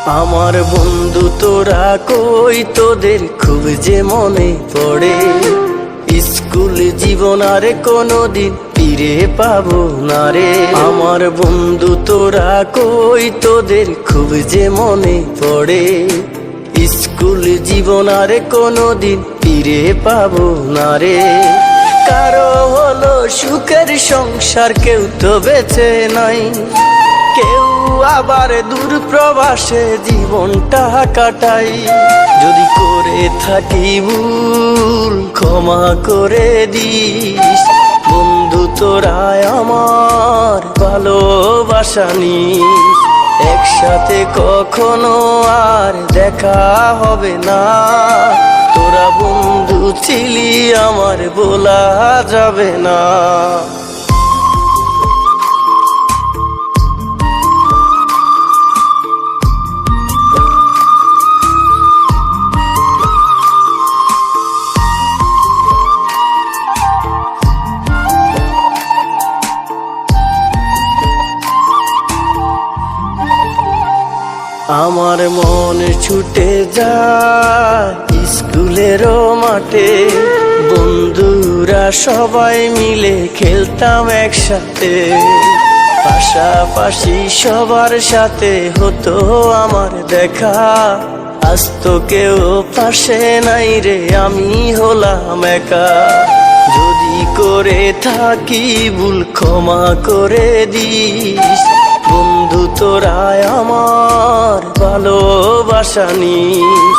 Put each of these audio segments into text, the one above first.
আমার বন্ধু তোরা কই, তোদের খুব যে মনে পড়ে। স্কুল জীবন আর কোনোদিন ফিরে পাবো না রে। আমার বন্ধু তোরা কই, তোদের খুব যে মনে পড়ে। স্কুল জীবন আর কোনোদিন ফিরে পাবো না রে। কারো হলো সুখের সংসার, কেউ তো বেঁচে নাই। কেউ আবার দূর প্রবাসে জীবনটা কাটাই। যদি করে থাকি ভুল ক্ষমা করে দিস। বন্ধু তোরা আমার ভালোবাসা নিস। একসাথে কখনো আর দেখা হবে না। তোরা বন্ধু ছিলি আমার, বলা যাবে না। আমার মন ছুটে যায় স্কুলেরও মাঠে। বন্ধুরা সবাই মিলে খেলতাম একসাথে। পাশাপাশি সবার সাথে হতো আমার দেখা। আজ তো কেউ পাশে নাই রে, আমি হলাম একা। যদি করে থাকি ভুল ক্ষমা করে দিস। বন্ধু তোরা আমার ভালোবাসা নিস।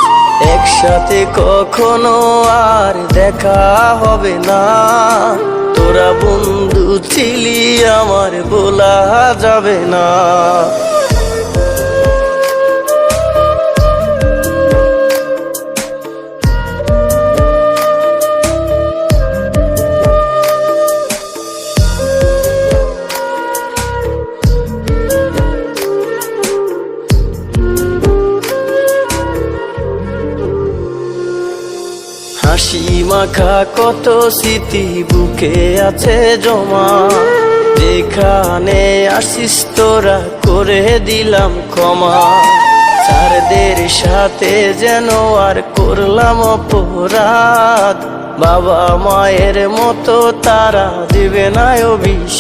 একসাথে কখনো আর দেখা হবে না। তোরা বন্ধু ছিলি আমার, বলা যাবে না। হাসি মাখা কত স্মৃতি বুকে আছে জমা। যেখানে আসিস তোরা করে দিলাম ক্ষমা। স্যারদের সাথে যেন আর করলাম অপরাধ। বাবা মায়ের মতো তারা দেবে না অভিশাপ।